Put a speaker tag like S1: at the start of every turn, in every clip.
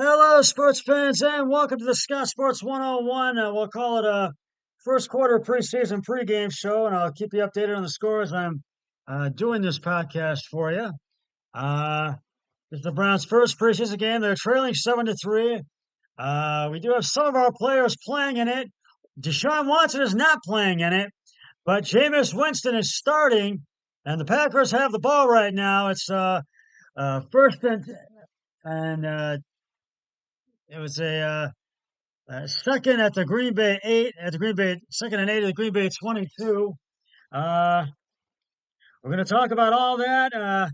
S1: Hello, sports fans, and welcome to the Scott Sports 101. We'll call it a first quarter preseason pregame show, and I'll keep you updated on the scores. I'm doing this podcast for you. Uh, this is the Browns' first preseason game. They're trailing 7-3. We do have some of our players playing in it. Deshaun Watson is not playing in it, but Jameis Winston is starting, and the Packers have the ball right now. It's first and it was second at the Green Bay 8, at the Green Bay, second and 8 at the Green Bay 22. Uh, we're going to talk about all that,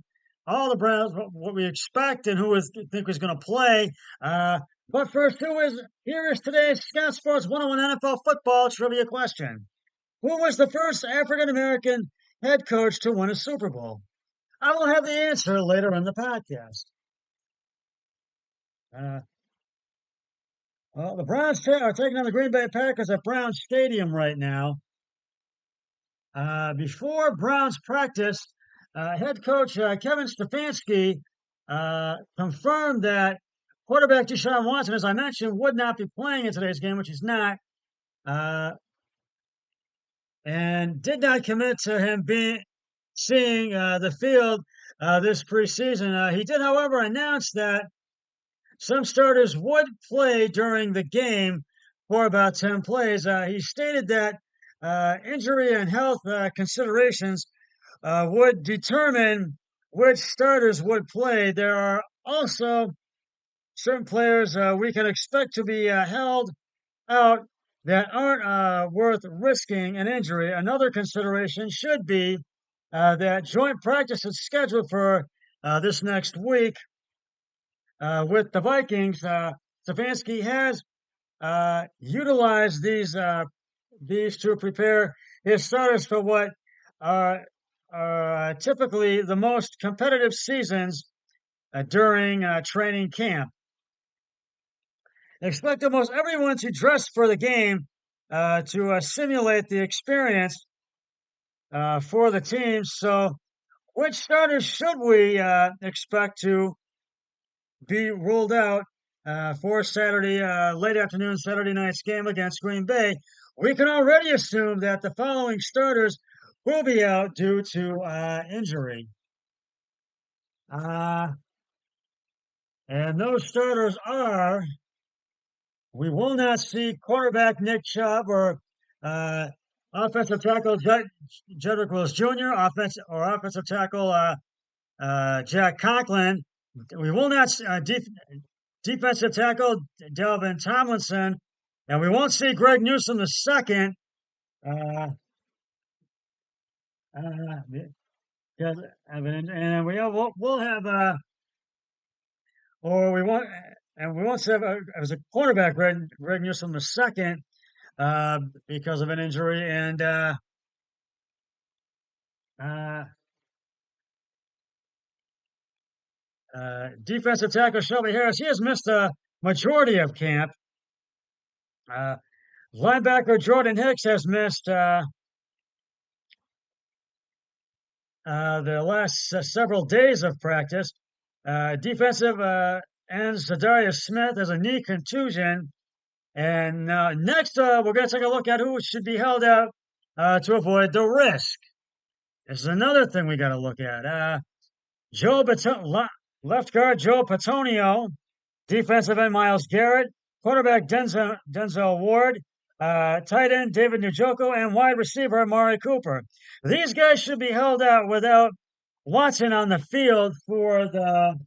S1: all the Browns, what we expect, and who we think is going to play. But first, here is today's Scott Sports 101 NFL football trivia question. Who was the first African American head coach to win a Super Bowl? I will have the answer later in the podcast. Uh, well, the Browns are taking on the Green Bay Packers at Browns Stadium right now. Before Browns practice, head coach Kevin Stefanski confirmed that quarterback Deshaun Watson, as I mentioned, would not be playing in today's game, which he's not, uh, and did not commit to him seeing the field this preseason. He did, however, announce that some starters would play during the game for about 10 plays. He stated that injury and health considerations would determine which starters would play. There are also certain players we can expect to be held out that aren't worth risking an injury. Another consideration should be that joint practice is scheduled for this next week with the Vikings. Stefanski has utilized these to prepare his starters for what are typically the most competitive seasons during training camp. Expect almost everyone to dress for the game to simulate the experience for the team. So, which starters should we expect to be ruled out for Saturday, late afternoon, Saturday night's game against Green Bay? We can already assume that the following starters will be out due to injury. And those starters are, we will not see quarterback Nick Chubb or offensive tackle Jedrick Wills Jr., offensive tackle Jack Conklin. We will not defensive tackle Delvin Tomlinson, and we won't see Greg Newsome the second. And we'll have or we won't and we won't have as a quarterback Greg Newsome the second because of an injury, and defensive tackle Shelby Harris, he has missed a majority of camp. Linebacker Jordan Hicks has missed the last several days of practice. Defensive end Zadarius Smith has a knee contusion. And next, we're going to take a look at who should be held out to avoid the risk. This is another thing we got to look at. Left guard Joe Patonio, defensive end Myles Garrett, quarterback Denzel Ward, tight end David Njoku, and wide receiver Amari Cooper. These guys should be held out without Watson on the field for the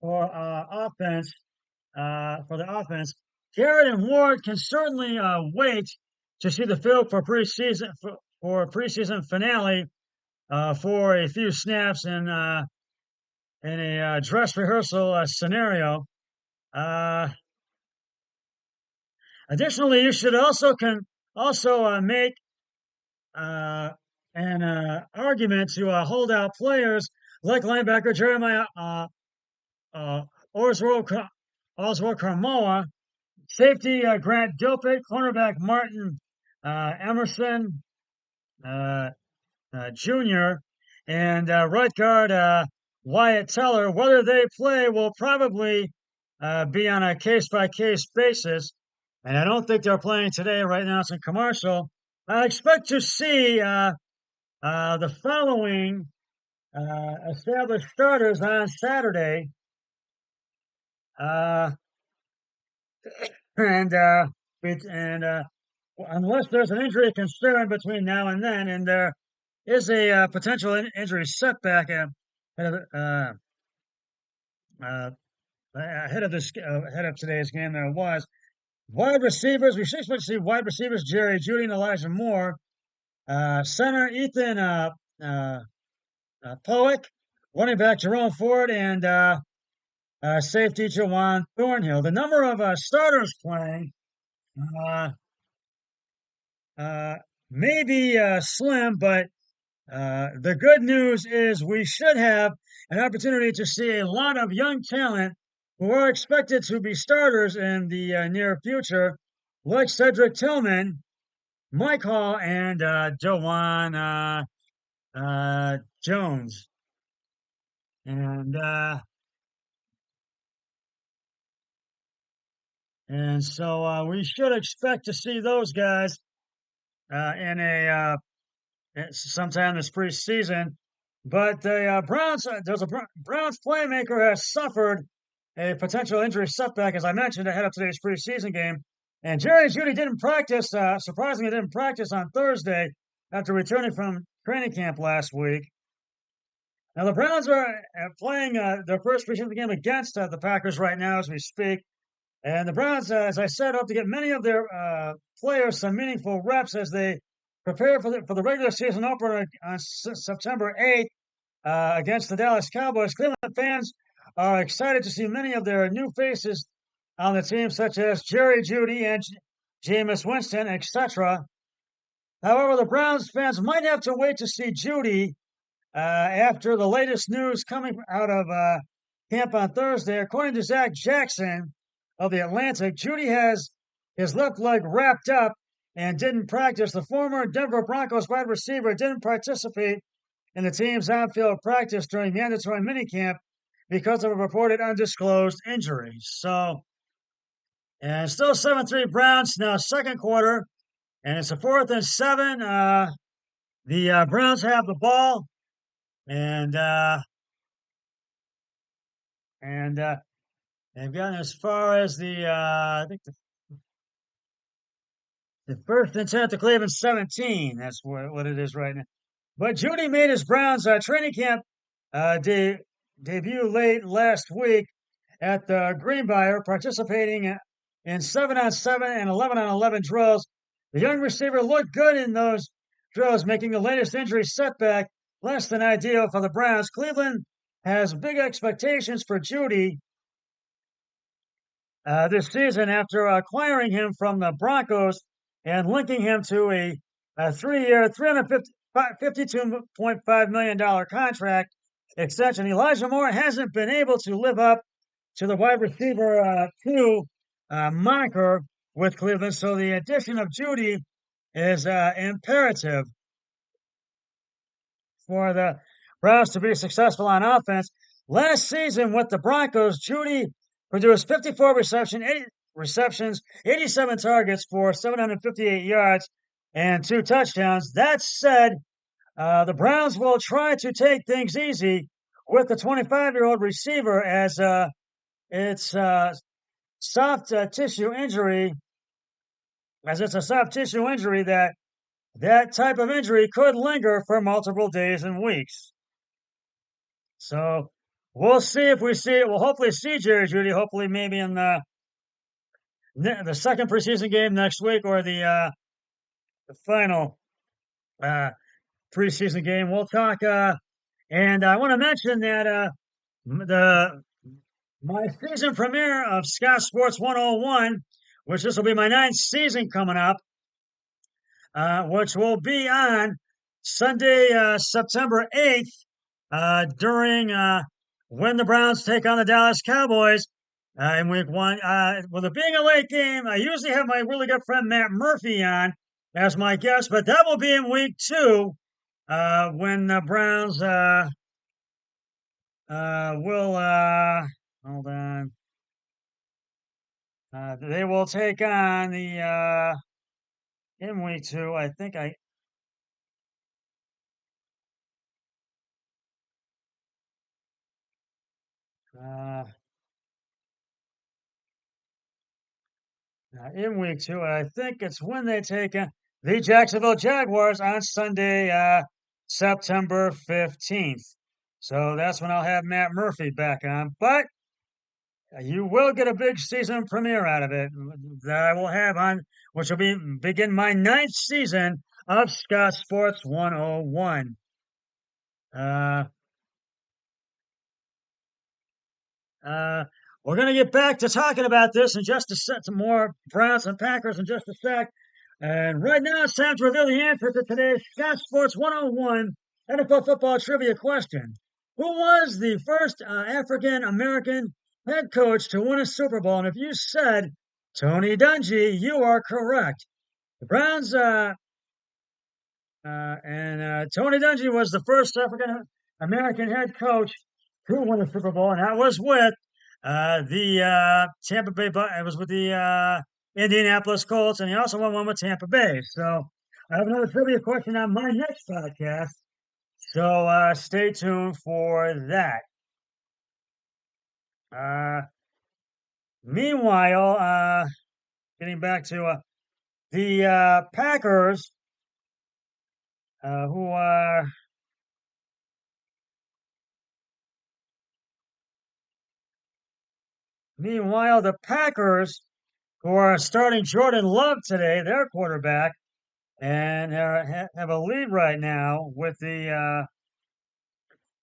S1: offense. For the offense, Garrett and Ward can certainly wait to see the field for a preseason finale for a few snaps in a dress rehearsal scenario. Additionally, you should also make an argument to hold out players like linebacker Jeremiah Oswald Carmoa, safety Grant Gilpert, cornerback Martin Emerson Jr., and right guard Wyatt Teller. Whether they play will probably be on a case by case basis, and I don't think they're playing today. Right now, it's in commercial. I expect to see the following established starters on Saturday, uh, and unless there's an injury concern between now and then, and there is a potential injury setback uh, uh, ahead of today's game. There was wide receivers. We should expect to see wide receivers Jerry Judy and Elijah Moore, center Ethan uh, Poick, running back Jerome Ford, and safety Jawan Thornhill. The number of starters playing uh, uh, may be slim, but the good news is we should have an opportunity to see a lot of young talent who are expected to be starters in the near future, like Cedric Tillman, Mike Hall, and Joanne Jones. And we should expect to see those guys in a sometime this preseason. But the Browns, Browns playmaker has suffered a potential injury setback, as I mentioned, ahead of today's preseason game. And Jerry Judy didn't practice, surprisingly, didn't practice on Thursday after returning from training camp last week. Now, the Browns are playing their first preseason game against the Packers right now as we speak. And the Browns, as I said, hope to get many of their players some meaningful reps as they prepare for the regular season opener on September 8th against the Dallas Cowboys. Cleveland fans are excited to see many of their new faces on the team, such as Jerry Judy and Jameis Winston, etc. However, the Browns fans might have to wait to see Judy after the latest news coming out of camp on Thursday. According to Zach Jackson of The Atlantic, Judy has his left leg wrapped up and didn't practice. The former Denver Broncos wide receiver didn't participate in the team's on-field practice during mandatory minicamp because of a reported undisclosed injury. So, and still 7-3 Browns now second quarter, and it's a 4th and 7. The Browns have the ball, and they've gotten as far as I think the first and 10 to Cleveland 17. That's what it is right now. But Judy made his Browns training camp debut late last week at the Greenbrier, participating in 7-on-7 and 11-on-11 drills. The young receiver looked good in those drills, making the latest injury setback less than ideal for the Browns. Cleveland has big expectations for Judy this season after acquiring him from the Broncos and linking him to a 3-year, $52.5 million contract extension. Elijah Moore hasn't been able to live up to the wide receiver 2 moniker with Cleveland, so the addition of Judy is imperative for the Browns to be successful on offense. Last season with the Broncos, Judy produced 54 receptions, 87 targets for 758 yards and 2 touchdowns. That said, the Browns will try to take things easy with the 25-year-old receiver as it's soft tissue injury, as it's a soft tissue injury that type of injury could linger for multiple days and weeks. So we'll see if we see it. We'll hopefully see Jerry Judy, hopefully maybe in the second preseason game next week or the final preseason game. We'll talk, and I want to mention that my season premiere of Scott Sports 101, which this will be my 9th season coming up, which will be on Sunday, September 8th, during when the Browns take on the Dallas Cowboys in week 1. With it being a late game, I usually have my really good friend Matt Murphy on as my guest, but that will be in week 2. when the Browns will hold on. They will take on the in week two. I think I uh, in week two. I think it's when they take the Jacksonville Jaguars on Sunday, September 15th. So that's when I'll have Matt Murphy back on. But you will get a big season premiere out of it that I will have on, which will begin my ninth season of Scott Sports 101. Uh, Uh, we're going to get back to talking about this in just a sec, some more Browns and Packers in just a sec. And right now, it's time to reveal the answer to today's Scott Sports 101 NFL football trivia question. Who was the first African American head coach to win a Super Bowl? And if you said Tony Dungy, you are correct. The Browns and Tony Dungy was the first African American head coach who won the Super Bowl, and that was with the Tampa Bay. It was with the Indianapolis Colts, and he also won one with Tampa Bay. So I have another trivia question on my next podcast. So stay tuned for that. Uh, Meanwhile, getting back to the Packers, who are meanwhile the Packers who are starting Jordan Love today, their quarterback, and have a lead right now with the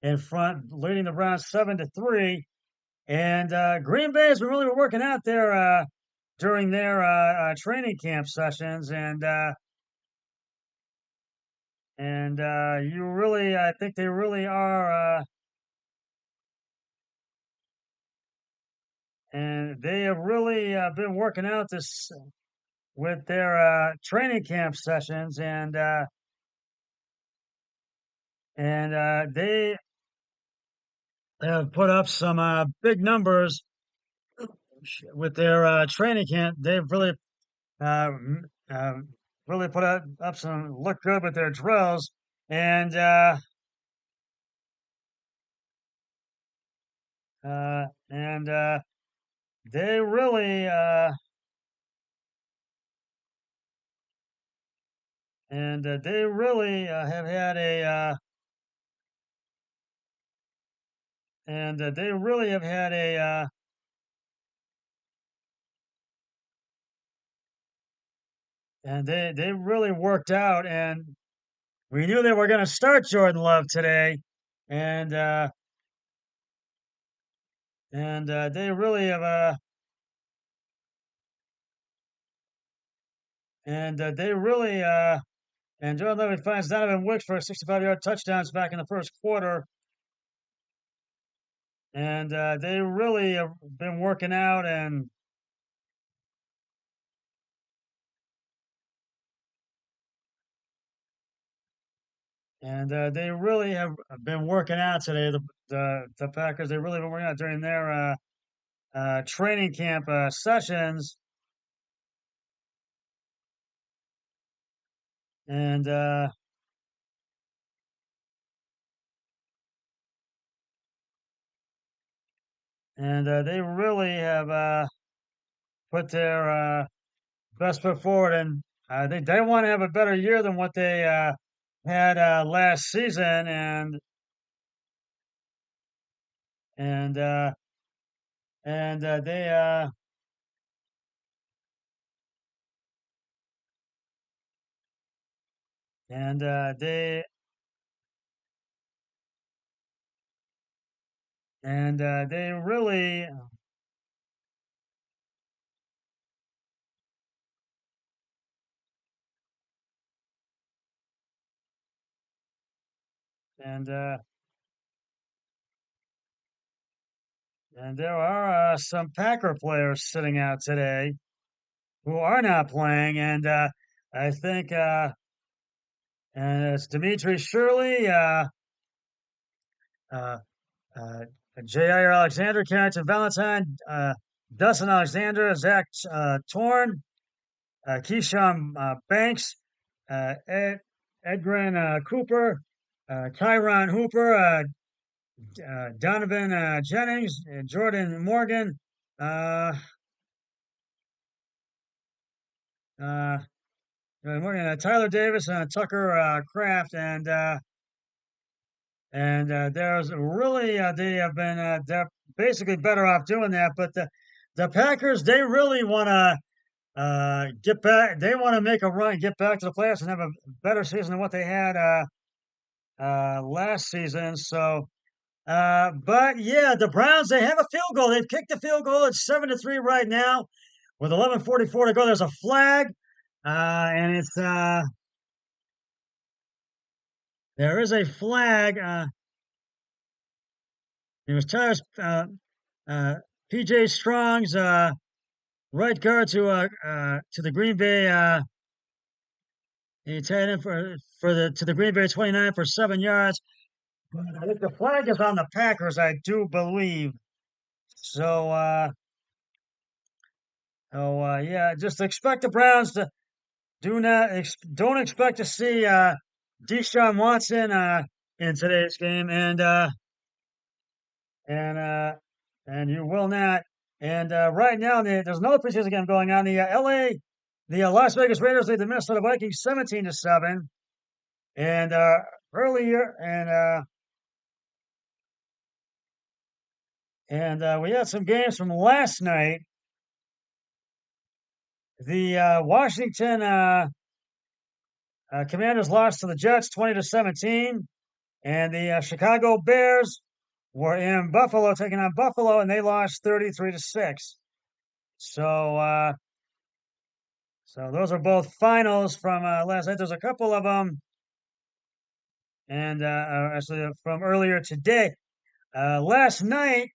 S1: in front, leading the Browns 7-3. And Green Bay has been really working out there during their training camp sessions, and you really, I think they really are, and they have really been working out this with their training camp sessions, and they have put up some big numbers with their training camp. They've really, uh, m- uh, really put up some look good with their drills, and and they really they really have had a and they really have had a and they really worked out, and we knew they were going to start Jordan Love today, and they really have and they really and Jordan Love finds Donovan Wicks for a 65-yard touchdowns back in the first quarter, and they really have been working out, and they really have been working out today. The Packers, they really been working out during their training camp sessions, and they really have put their best foot forward, and they want to have a better year than what they had last season, and they and they really and uh, and there are some Packer players sitting out today who are not playing, and I think and it's Dimitri Shirley, uh, uh, Jair Alexander, Carrington Valentine, Dustin Alexander, Zach Torn, Keyshawn Banks, Edgren Cooper, Kyron Hooper, Donovan Jennings, Jordan Morgan, uh, uh, Morgan, Tyler Davis, Tucker Kraft, and there's really they have been they're basically better off doing that. But the Packers, they really want to get back. They want to make a run, get back to the playoffs, and have a better season than what they had last season. So, but yeah, the Browns, they have a field goal. They've kicked the field goal. It's 7-3 right now with 11:44 to go. There's a flag, and it's there is a flag. It was Tyler uh, PJ Strong's right guard to the Green Bay. He tied in for the to the Green Bay 29 for 7 yards. But I think the flag is on the Packers, I do believe. So, yeah, just expect the Browns to don't expect to see Deshaun Watson in today's game, and and you will not. And right now, there's another preseason game going on. The Las Vegas Raiders lead the Minnesota Vikings 17-7, and earlier, and we had some games from last night. The Washington Commanders lost to the Jets 20-17, and the Chicago Bears were in Buffalo taking on Buffalo, and they lost 33-6. So, so those are both finals from last night. There's a couple of them, and actually from earlier today. Last night,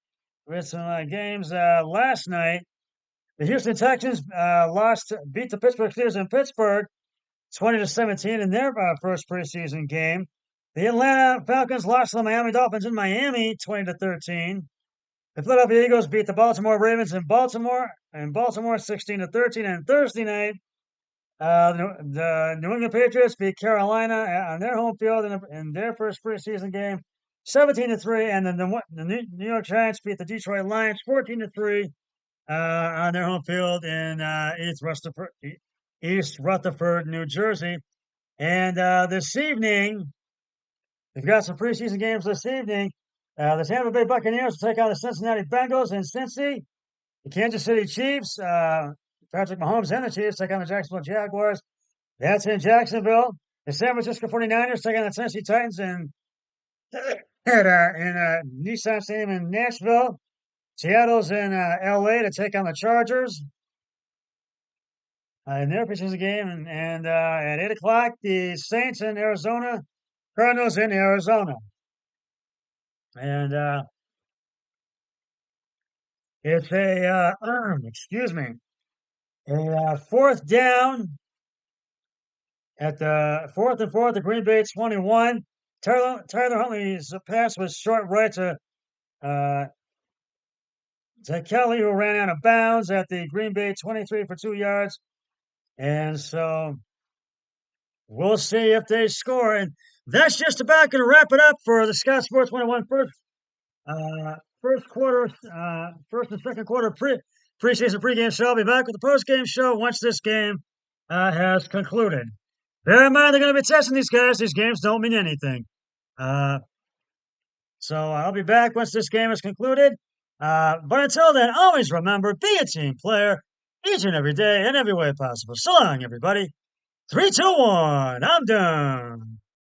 S1: we had some games. Last night, the Houston Texans beat the Pittsburgh Steelers in Pittsburgh 20-17 in their first preseason game. The Atlanta Falcons lost to the Miami Dolphins in Miami 20-13. The Philadelphia Eagles beat the Baltimore Ravens in Baltimore 16-13. And Thursday night, the New England Patriots beat Carolina on their home field in their first preseason game 17-3. And then the New York Giants beat the Detroit Lions 14-3 on their home field in East Rutherford, New Jersey. And this evening, we've got some preseason games this evening. The Tampa Bay Buccaneers will take on the Cincinnati Bengals in Cincy. The Kansas City Chiefs, Patrick Mahomes and the Chiefs take on the Jacksonville Jaguars. That's in Jacksonville. The San Francisco 49ers take on the Tennessee Titans in Nissan Stadium in Nashville. Seattle's in L.A. to take on the Chargers in their preseason game. And at 8 o'clock, the Saints in Arizona, Cardinals in Arizona. And it's excuse me, a fourth down at the 4th and 4 at the Green Bay 21. Tyler Huntley's pass was short right to Kelly, who ran out of bounds at the Green Bay 23 for 2 yards. And so we'll see if they score. And that's just about going to wrap it up for the Scott Sports 101 first quarter, first and second quarter preseason pregame show. I'll be back with the postgame show once this game has concluded. Bear in mind, they're going to be testing these guys. These games don't mean anything. So I'll be back once this game is concluded. But until then, always remember, be a team player each and every day in every way possible. So long, everybody. 3, 2, 1. I'm done.